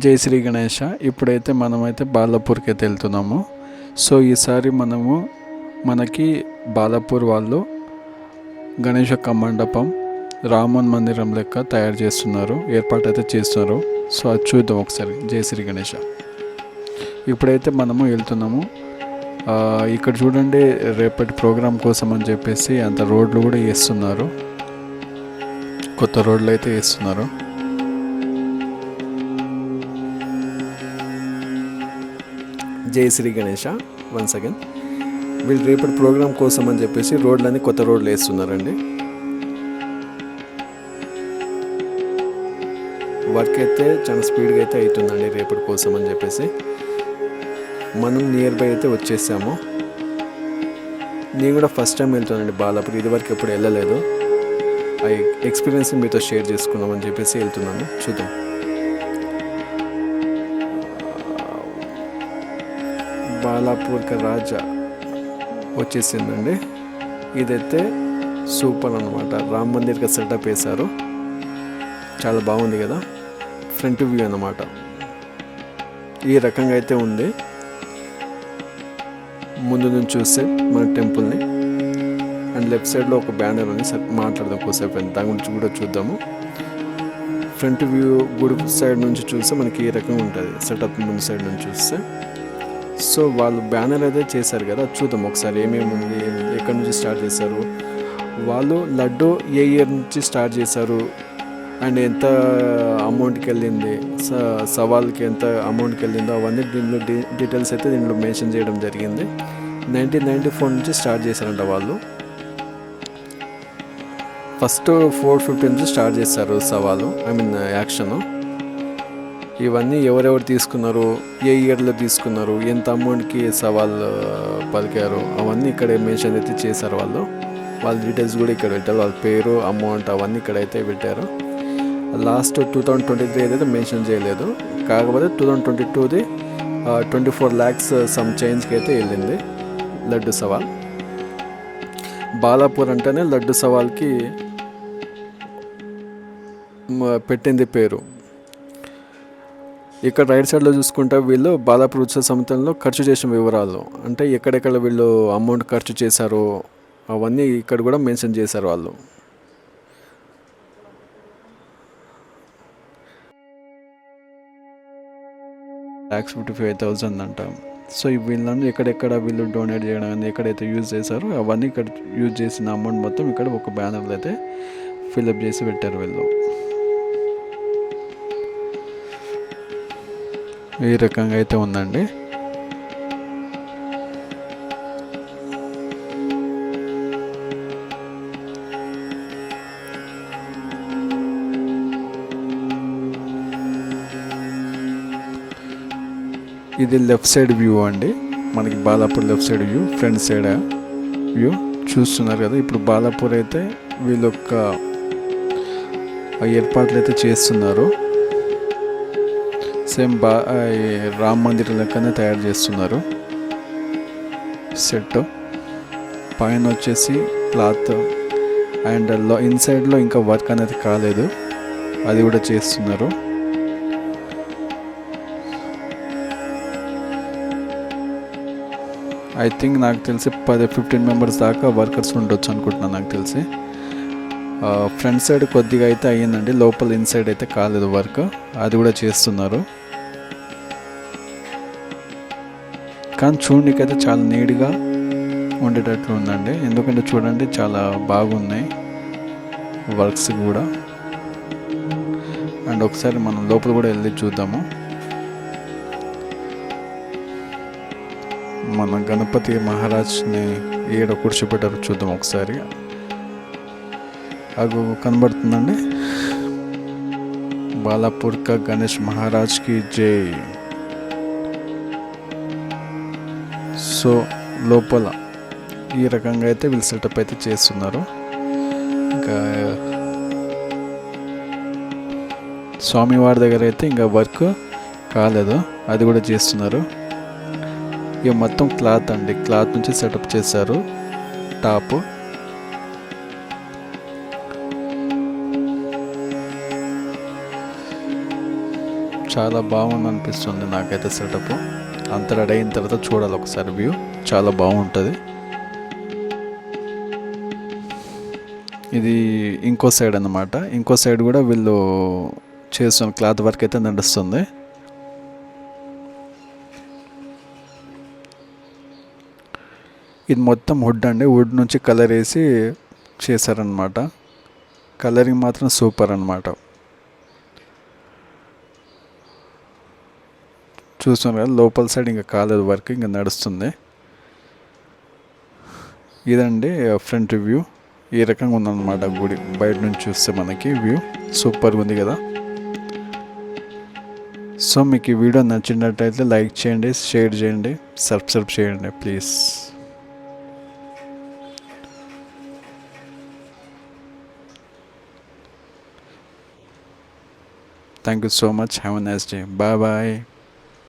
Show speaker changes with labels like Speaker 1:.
Speaker 1: జై శ్రీ గణేష. ఇప్పుడైతే మనమైతే బాలాపూర్కి అయితే వెళ్తున్నాము. సో ఈసారి మనకి బాలాపూర్ వాళ్ళు గణేష్ యొక్క మండపం రామన్ మందిరం లెక్క తయారు చేస్తున్నారు, ఏర్పాటు అయితే చేస్తున్నారు. సో అది చూద్దాం ఒకసారి. జై శ్రీ గణేష. ఇప్పుడైతే మనము వెళ్తున్నాము. ఇక్కడ చూడండి, రేపటి ప్రోగ్రాం కోసం అని చెప్పేసి అంత రోడ్లు కూడా వేస్తున్నారు, కొత్త రోడ్లు అయితే వేస్తున్నారు. జై శ్రీ గణేష. వన్స్ అగైన్ వీళ్ళు రేపటి ప్రోగ్రామ్ కోసం అని చెప్పేసి రోడ్లన్నీ కొత్త రోడ్లు వేస్తున్నారండి. వర్క్ అయితే చాలా స్పీడ్గా అయితే అవుతుందండి రేపటి కోసం అని చెప్పేసి. మనం నియర్ బై అయితే వచ్చేసాము. నేను కూడా ఫస్ట్ టైం వెళ్తున్నానండి బాలాపూర్, ఇదివరకు ఎప్పుడు వెళ్ళలేదు. ఆ ఎక్స్పీరియన్స్ మీతో షేర్ చేసుకుందామని చెప్పేసి వెళ్తున్నాను. చూద్దాం. బాలాపూర్ కా రాజా వచ్చేసిందండి. ఇదైతే సూపర్ అనమాట. రామ్ మందిర్గా సెటప్ వేశారు, చాలా బాగుంది కదా. ఫ్రంట్ వ్యూ అన్నమాట, ఈ రకంగా అయితే ఉంది. ముందు నుంచి చూస్తే మన టెంపుల్ని, అండ్ లెఫ్ట్ సైడ్లో ఒక బ్యానర్ ఉంది. మాట్లాడదాం కోసేపు, దాని గురించి కూడా చూద్దాము. ఫ్రంట్ వ్యూ గుడి సైడ్ నుంచి చూస్తే మనకి ఈ రకంగా ఉంటుంది సెటప్, ముందు సైడ్ నుంచి చూస్తే. సో వాళ్ళు బ్యానర్ అయితే చేశారు కదా, చూద్దాం ఒకసారి ఏమేమి ఉంది, ఎక్కడి నుంచి స్టార్ట్ చేశారు, వాళ్ళు లడ్డు ఏ ఇయర్ నుంచి స్టార్ట్ చేశారు, అండ్ ఎంత అమౌంట్కి వెళ్ళింది, సవాల్కి ఎంత అమౌంట్కి వెళ్ళిందో అవన్నీ దీనిలో డీటెయిల్స్ అయితే దీనిలో మెన్షన్ చేయడం జరిగింది. 1994 నుంచి స్టార్ట్ చేశారంట వాళ్ళు. ఫస్ట్ 450 నుంచి స్టార్ట్ చేశారు సవాలు, యాక్షను. ఇవన్నీ ఎవరెవరు తీసుకున్నారు, ఏ ఇయర్లో తీసుకున్నారు, ఎంత అమౌంట్కి సవాళ్ళు పలికారు, అవన్నీ ఇక్కడ మెన్షన్ అయితే చేశారు వాళ్ళు. వాళ్ళ డీటెయిల్స్ కూడా ఇక్కడ పెట్టారు, వాళ్ళ పేరు, అమౌంట్ అవన్నీ ఇక్కడైతే పెట్టారు. లాస్ట్ 2023 అయితే మెన్షన్ చేయలేదు, కాకపోతే 2022ది 24 lakhs సమ్ చేంజ్కి అయితే వెళ్ళింది లడ్డు సవాల్. బాలాపూర్ అంటేనే లడ్డు సవాల్కి పెట్టింది పేరు. ఇక్కడ రైట్ సైడ్లో చూసుకుంటే వీళ్ళు బాలాపూర్ ఉత్సవ సమితిలో ఖర్చు చేసిన వివరాలు, అంటే ఎక్కడెక్కడ వీళ్ళు అమౌంట్ ఖర్చు చేశారో అవన్నీ ఇక్కడ కూడా మెన్షన్ చేశారు వాళ్ళు. $55,000 అంట. సో వీళ్ళని ఎక్కడెక్కడ వీళ్ళు డొనేట్ చేయడం కానీ ఎక్కడైతే యూజ్ చేశారో అవన్నీ ఇక్కడ యూజ్ చేసిన అమౌంట్ మొత్తం ఇక్కడ ఒక బ్యానర్లో అయితే ఫిల్అప్ చేసి పెట్టారు వీళ్ళు. ఈ రకంగా అయితే ఉందండి. ఇది లెఫ్ట్ సైడ్ వ్యూ అండి, మనకి Balapur left side view, front side view చూస్తున్నారు కదా. ఇప్పుడు బాలాపూర్ అయితే వీళ్ళొక్క ఏర్పాట్లు అయితే చేస్తున్నారు. సేమ్ రామ్ మందిర్ లెక్కనే తయారు చేస్తున్నారు. సెట్ పైన వచ్చేసి క్లాత్, అండ్ ఇన్సైడ్లో ఇంకా వర్క్ అనేది కాలేదు, అది కూడా చేస్తున్నారు. ఐ థింక్ నాకు తెలిసి 10-15 మెంబర్స్ దాకా వర్కర్స్ ఉండొచ్చు అనుకుంటున్నాను నాకు తెలిసి. ఫ్రంట్ సైడ్ కొద్దిగా అయితే అయ్యిందండి, లోపల ఇన్సైడ్ అయితే కాలేదు వర్క్, అది కూడా చేస్తున్నారు. కానీ చూడడానికైతే చాలా నీట్గా ఉండేటట్లు ఉందండి, ఎందుకంటే చూడండి చాలా బాగున్నాయి వర్క్స్ కూడా. అండ్ ఒకసారి మనం లోపల కూడా వెళ్ళి చూద్దాము. మన గణపతి మహారాజ్ని ఏడ కూర్చోబెట్టారు చూద్దాం ఒకసారి. అగు కనబడుతుందండి, బాలాపూర్ కా గణేష్ మహారాజ్కి జై. సో లోపల ఈ రకంగా అయితే వీళ్ళు సెటప్ అయితే చేస్తున్నారు. ఇంకా స్వామివారి దగ్గర అయితే ఇంకా వర్క్ కాలేదు, అది కూడా చేస్తున్నారు. ఇక మొత్తం క్లాత్ అండి, క్లాత్ నుంచి సెటప్ చేశారు టాప్. చాలా బాగుంది అనిపిస్తుంది నాకైతే సెటప్. అంత రెడీ అయిన తర్వాత చూడాలి ఒకసారి వ్యూ, చాలా బాగుంటుంది. ఇది ఇంకో సైడ్ అన్నమాట. ఇంకో సైడ్ కూడా వీళ్ళు చేస్తున్న క్లాత్ వర్క్ అయితే నడుస్తుంది. ఇది మొత్తం వుడ్ అండి. వుడ్ నుంచి కలర్ వేసి చేశారనమాట. కలరింగ్ మాత్రం సూపర్ అనమాట. చూస్తున్నాం కదా, లోపల సైడ్ ఇంకా కాలేదు వర్క్, ఇంకా నడుస్తుంది. ఇదండి ఫ్రంట్ వ్యూ. ఈ రకంగా ఉందన్నమాట గుడి బయట నుంచి చూస్తే మనకి వ్యూ సూపర్గా ఉంది కదా. సో మీకు ఈ వీడియో నచ్చినట్టయితే లైక్ చేయండి, షేర్ చేయండి, సబ్స్క్రైబ్ చేయండి please. Thank you so much. Have a nice day. Bye bye.